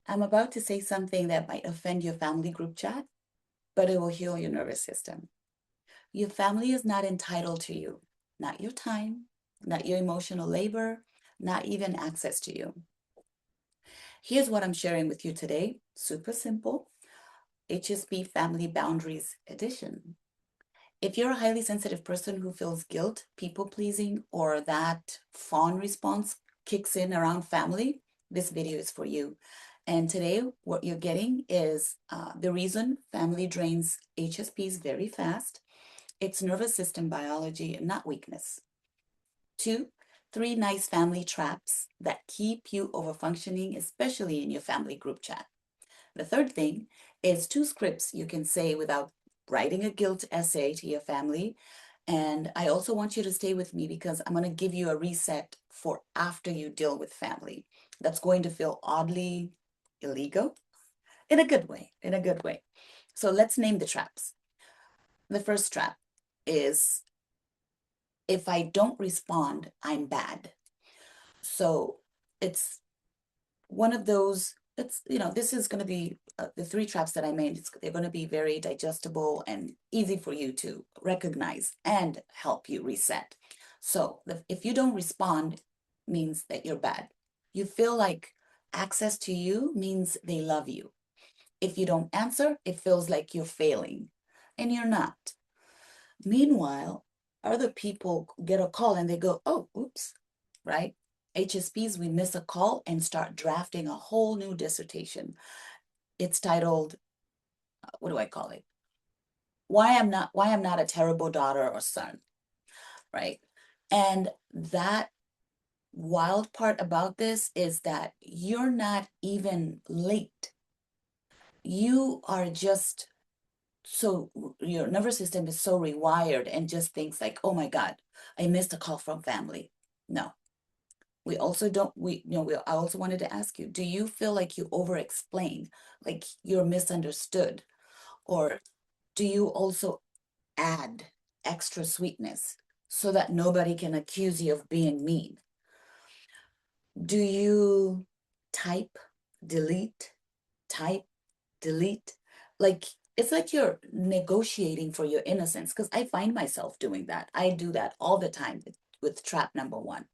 I'm about to say something that might offend your family group chat, but it will heal your nervous system. Your family is not entitled to you, not your time, not your emotional labor, not even access to you. Here's what I'm sharing with you today. Super simple. HSP Family Boundaries Edition. If you're a highly sensitive person who feels guilt, people pleasing, or that fawn response kicks in around family, this video is for you. And today, what you're getting is the reason family drains HSPs very fast. It's nervous system biology and not weakness. 2, 3 nice family traps that keep you overfunctioning, especially in your family group chat. The third thing is 2 scripts you can say without writing a guilt essay to your family. And I also want you to stay with me because I'm going to give you a reset for after you deal with family. That's going to feel oddly illegal in a good way, in a good way. So let's name the traps. The first trap is if I don't respond, I'm bad. So it's one of those, this is going to be the 3 traps that I made. They're going to be very digestible and easy for you to recognize and help you reset. So if you don't respond, means that you're bad. You feel like access to you means they love you. If you don't answer, it feels like you're failing, and you're not. Meanwhile, other people get a call and they go, oh, oops, right? HSPs, we miss a call and start drafting a whole new dissertation. It's titled, what do I call it? Why I'm not a terrible daughter or son, right? And that wild part about this is that you're not even late. You are just so your nervous system is so rewired and just thinks like, oh my God, I missed a call from family. No, we also don't, I also wanted to ask you, do you feel like you over explain, like you're misunderstood? Or do you also add extra sweetness so that nobody can accuse you of being mean? Do you type, delete, type, delete? Like, it's like you're negotiating for your innocence, because I find myself doing that. I do that all the time with trap number 1.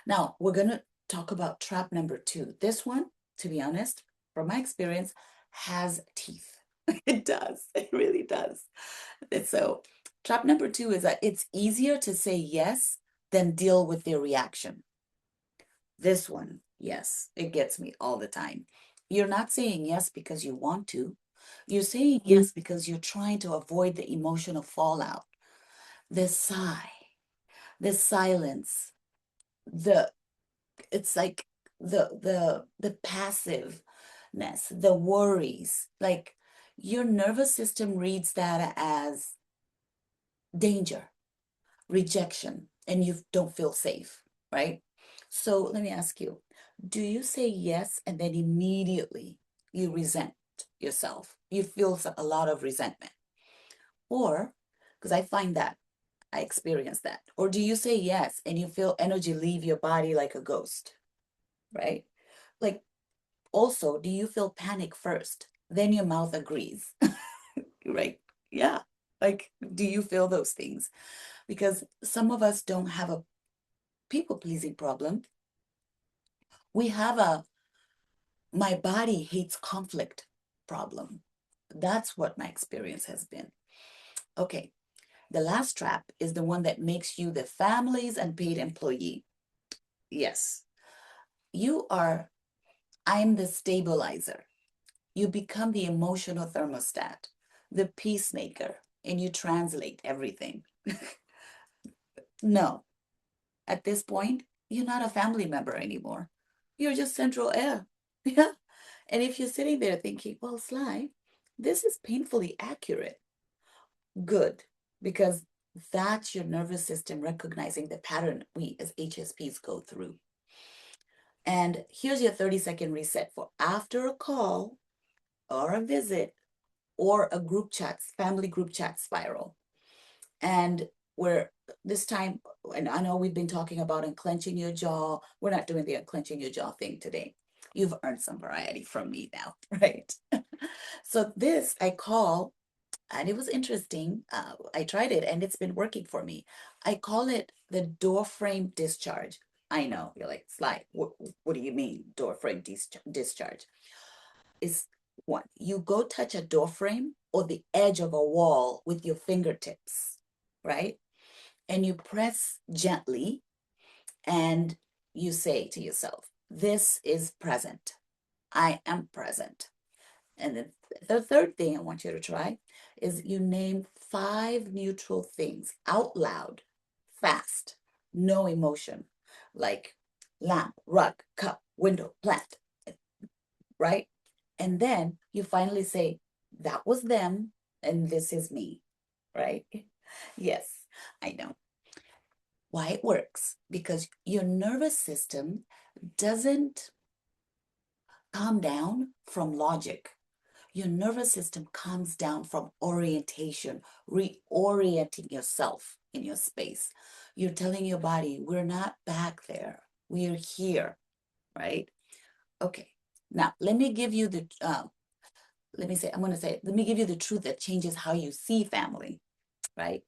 Now, we're going to talk about trap number 2. This one, to be honest, from my experience, has teeth. It does. It really does. And so, trap number 2 is that it's easier to say yes than deal with their reaction. This one, yes, it gets me all the time. You're not saying yes because you want to. You're saying yes because you're trying to avoid the emotional fallout, the sigh, the silence, the it's like the passiveness, the worries. Like your nervous system reads that as danger, rejection, and you don't feel safe, right? So let me ask you, do you say yes and then immediately you resent yourself? You feel a lot of resentment? Or, because I find that I experience that. Or do you say yes and you feel energy leave your body like a ghost, right? Like, also, do you feel panic first? Then your mouth agrees, right? Yeah. Like, do you feel those things? Because some of us don't have a people pleasing problem. We have a my body hates conflict problem. That's what my experience has been. Okay. The last trap is the one that makes you the family's unpaid employee. Yes. I'm the stabilizer. You become the emotional thermostat, the peacemaker, and you translate everything. No, at this point, you're not a family member anymore. You're just central air. Yeah. And if you're sitting there thinking, well, Sly, this is painfully accurate, good, because that's your nervous system recognizing the pattern we as HSPs go through. And here's your 30-second reset for after a call or a visit or a group chat, family group chat spiral. And we're this time, and I know we've been talking about unclenching your jaw. We're not doing the unclenching your jaw thing today. You've earned some variety from me now, right? So this I call, and it was interesting. I tried it and it's been working for me. I call it the door frame discharge. I know you're like, Sly, what do you mean door frame discharge? Is one, you go touch a door frame or the edge of a wall with your fingertips, right? And you press gently and you say to yourself, this is present. I am present. And then the third thing I want you to try is you name 5 neutral things out loud, fast, no emotion, like lamp, rug, cup, window, plant, right? And then you finally say, that was them and this is me, right? Yes, I know. Why it works? Because your nervous system doesn't calm down from logic. Your nervous system calms down from orientation, reorienting yourself in your space. You're telling your body, we're not back there, we're here, right? Okay. Now, let me give you the, let me give you the truth that changes how you see family, right?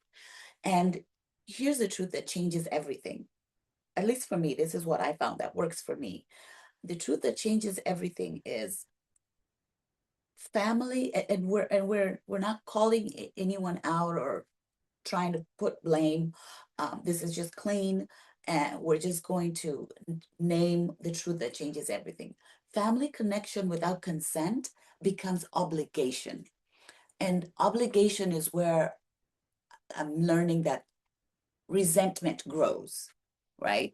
And here's the truth that changes everything. At least for me, this is what I found that works for me. The truth that changes everything is family, and we're not calling anyone out or trying to put blame. This is just clean, and we're just going to name the truth that changes everything. Family connection without consent becomes obligation, and obligation is where I'm learning that resentment grows, right?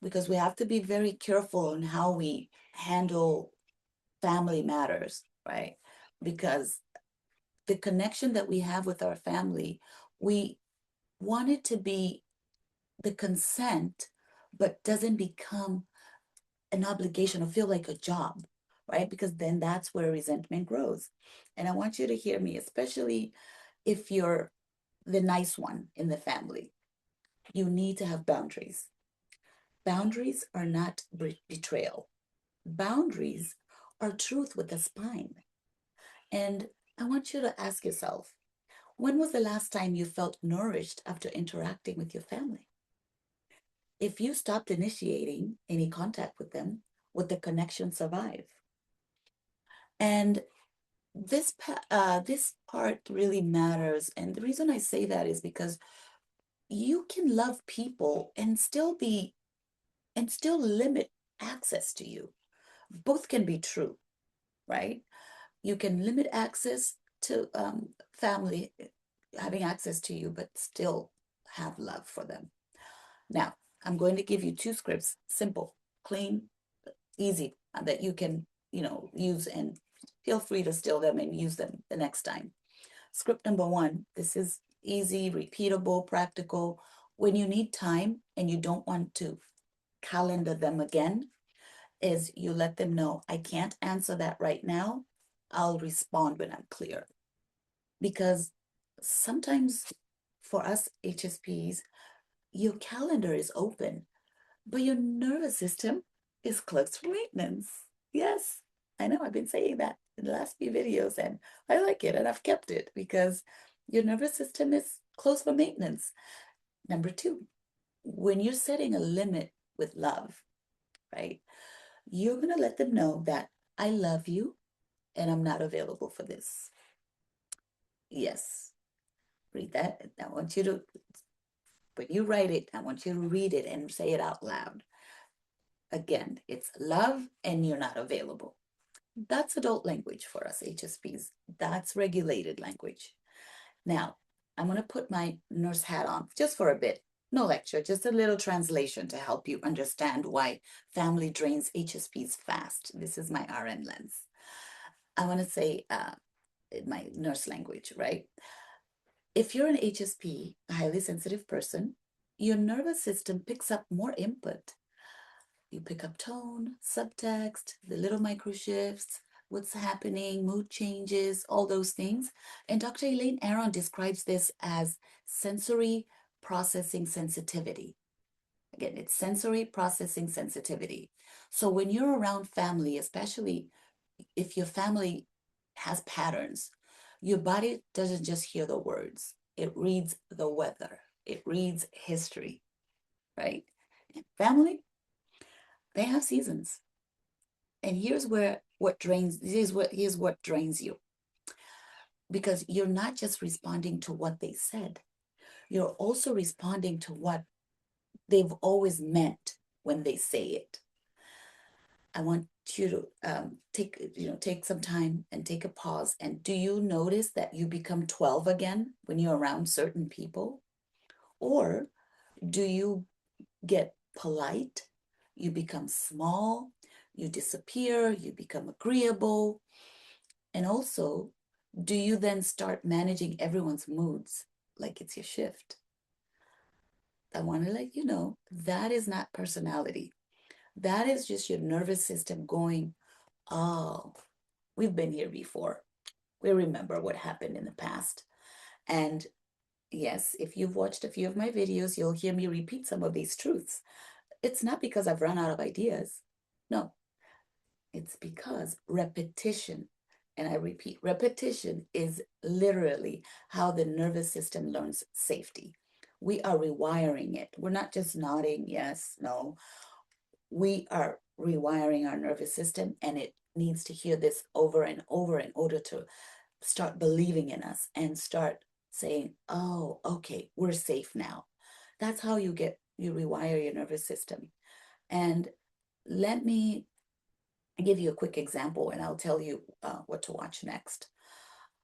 Because we have to be very careful in how we handle family matters, right? Because the connection that we have with our family, we want it to be the consent, but doesn't become an obligation or feel like a job, right? Because then that's where resentment grows. And I want you to hear me, especially if you're the nice one in the family. You need to have boundaries. Boundaries are not betrayal. Boundaries are truth with a spine. And I want you to ask yourself, when was the last time you felt nourished after interacting with your family? If you stopped initiating any contact with them, would the connection survive? And this part really matters. And the reason I say that is because you can love people and still limit access to you. Both can be true, right? You can limit access to family having access to you, but still have love for them. Now, I'm going to give you 2 scripts, simple, clean, easy, that you can, use, and feel free to steal them and use them the next time. Script number 1, this is easy, repeatable, practical. When you need time and you don't want to calendar them again, is you let them know, I can't answer that right now. I'll respond when I'm clear. Because sometimes for us HSPs, your calendar is open, but your nervous system is closed for maintenance. Yes, I know I've been saying that in the last few videos, and I like it and I've kept it because your nervous system is closed for maintenance. Number 2, when you're setting a limit with love, right? You're going to let them know that I love you and I'm not available for this. Yes, read that. I want you to, when you write it, I want you to read it and say it out loud. Again, it's love and you're not available. That's adult language for us HSPs. That's regulated language. Now, I'm going to put my nurse hat on just for a bit. No lecture, just a little translation to help you understand why family drains HSPs fast. This is my RN lens. I want to say my nurse language, right? If you're an HSP, a highly sensitive person, your nervous system picks up more input. You pick up tone, subtext, the little micro shifts, what's happening, mood changes, all those things. And Dr. Elaine Aron describes this as sensory processing sensitivity. Again, it's sensory processing sensitivity. So when you're around family, especially if your family has patterns, your body doesn't just hear the words, it reads the weather, it reads history, right? And family, they have seasons. And here's what drains you. Because you're not just responding to what they said, you're also responding to what they've always meant when they say it. I want you to take some time and take a pause. And do you notice that you become 12 again when you're around certain people? Or do you get polite? You become small, you disappear, you become agreeable. And also, do you then start managing everyone's moods like it's your shift? I want to let you know that is not personality. That is just your nervous system going, oh, we've been here before. We remember what happened in the past. And yes, if you've watched a few of my videos, you'll hear me repeat some of these truths. It's not because I've run out of ideas. No, it's because repetition, and I repeat, repetition is literally how the nervous system learns safety. We are rewiring it. We're not just nodding, yes, no. We are rewiring our nervous system, and it needs to hear this over and over in order to start believing in us and start saying, oh, okay, we're safe now. That's how you rewire your nervous system. And let me give you a quick example, and I'll tell you what to watch next.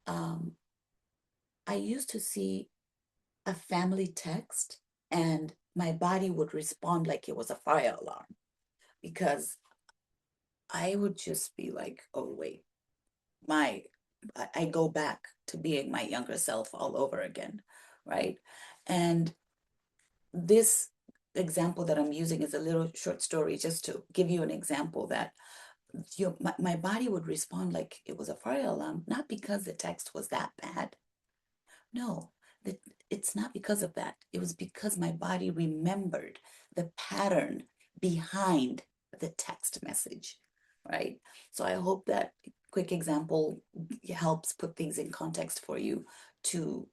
Um, I used to see a family text, and my body would respond like it was a fire alarm, because I would just be like, oh, wait, my, I go back to being my younger self all over again, right? And this example that I'm using is a little short story just to give you an example that my body would respond like it was a fire alarm, not because the text was that bad. No, it's not because of that. It was because my body remembered the pattern behind the text message, right? So I hope that quick example helps put things in context for you to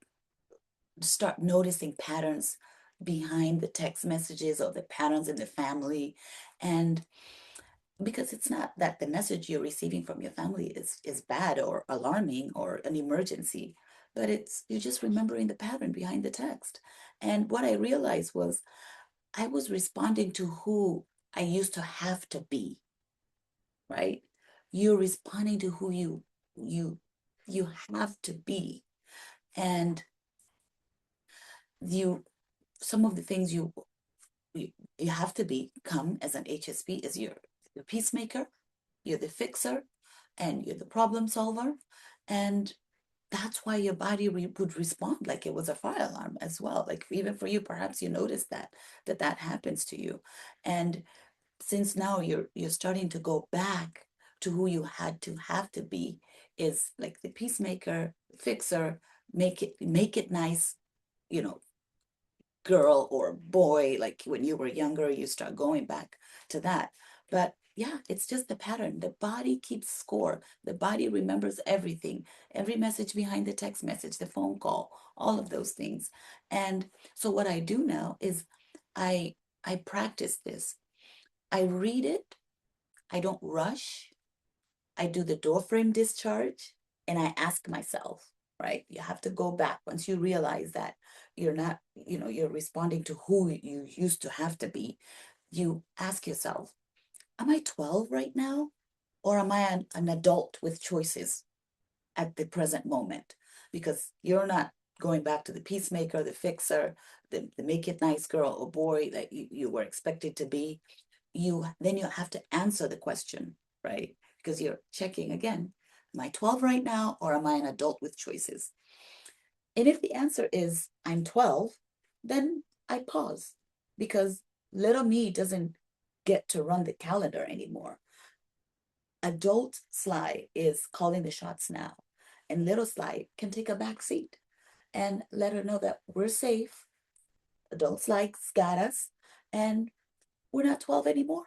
start noticing patterns behind the text messages or the patterns in the family. And because it's not that the message you're receiving from your family is bad or alarming or an emergency, but it's you're just remembering the pattern behind the text. And what I realized was I was responding to who I used to have to be, right? You're responding to who you you have to be. And you some of the things you, you have to become as an HSP is you're the peacemaker, you're the fixer, and you're the problem solver. And that's why your body would respond like it was a fire alarm as well. Like even for you, perhaps you notice that happens to you. And since now you're starting to go back to who you had to have to be, is like the peacemaker, fixer, make it nice, you know, girl or boy. Like when you were younger, you start going back to that. But yeah, it's just the pattern. The body keeps score. The body remembers everything, every message behind the text message, the phone call, all of those things. And so what I do now is I I practice this. I read it. I don't rush. I do the door frame discharge, and I ask myself, right? You have to go back once you realize that you're not, you're responding to who you used to have to be. You ask yourself, am I 12 right now? Or am I an adult with choices at the present moment? Because you're not going back to the peacemaker, the fixer, the make it nice girl or boy that you were expected to be. Then you have to answer the question, right? Because you're checking again, am I 12 right now, or am I an adult with choices? And if the answer is I'm 12, then I pause, because little me doesn't get to run the calendar anymore. Adult Sly is calling the shots now, and little Sly can take a back seat and let her know that we're safe. Adult Sly's got us, and we're not 12 anymore,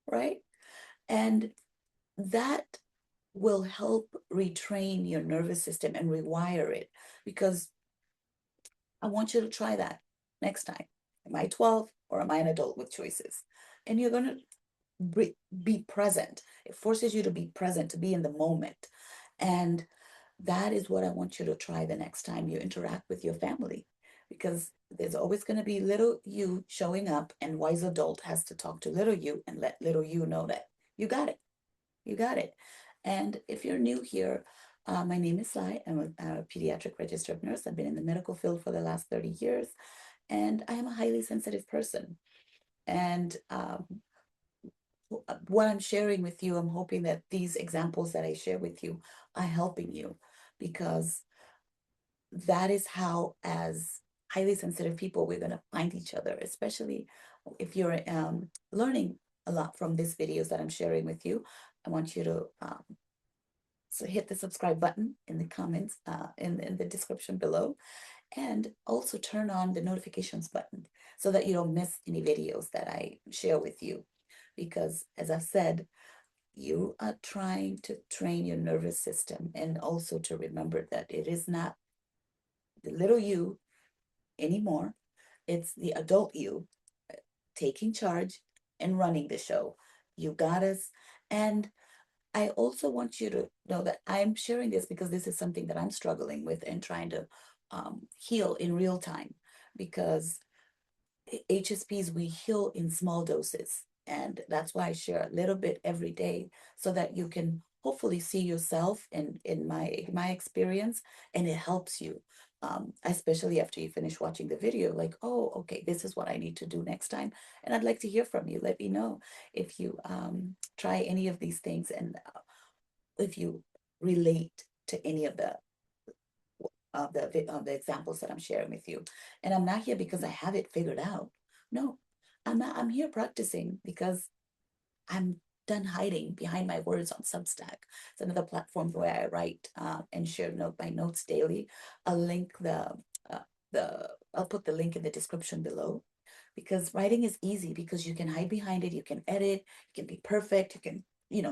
right? And that will help retrain your nervous system and rewire it, because I want you to try that next time. Am I 12 or am I an adult with choices? And you're going to be present. It forces you to be present, to be in the moment. And that is what I want you to try the next time you interact with your family, because there's always going to be little you showing up, and wise adult has to talk to little you and let little you know that you got it. You got it. And if you're new here, my name is Sai. I'm a pediatric registered nurse. I've been in the medical field for the last 30 years, and I am a highly sensitive person. And what I'm sharing with you, I'm hoping that these examples that I share with you are helping you, because that is how, as highly sensitive people, we're going to find each other, especially if you're learning a lot from these videos that I'm sharing with you. I want you to so hit the subscribe button in the comments, in the description below, and also turn on the notifications button so that you don't miss any videos that I share with you. Because as I've said, you are trying to train your nervous system, and also to remember that it is not the little you anymore. It's the adult you taking charge and running the show. You got us. And I also want you to know that I'm sharing this because this is something that I'm struggling with and trying to heal in real time. Because HSPs, we heal in small doses. And that's why I share a little bit every day, so that you can hopefully see yourself in my experience, and it helps you. Especially after you finish watching the video, like, oh, okay, this is what I need to do next time. And I'd like to hear from you. Let me know if you try any of these things, and if you relate to any of the examples that I'm sharing with you. And I'm not here because I have it figured out. No, I'm not. I'm here practicing because I'm done hiding behind my words on Substack. It's another platform where I write and share my notes daily. I'll link uh, I'll put the link in the description below, because writing is easy, because you can hide behind it, you can edit, you can be perfect, you can,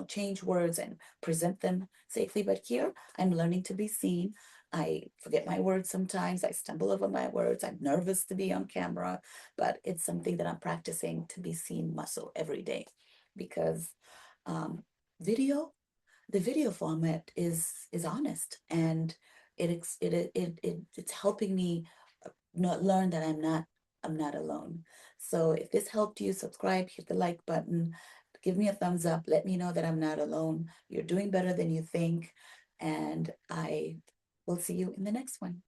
change words and present them safely. But here, I'm learning to be seen. I forget my words sometimes. I stumble over my words. I'm nervous to be on camera, but it's something that I'm practicing to be seen muscle every day, because um, video, the video format is honest, and it's helping me not learn that I'm not alone. So if this helped you, subscribe, hit the like button, give me a thumbs up, let me know that I'm not alone. You're doing better than you think, and I will see you in the next one.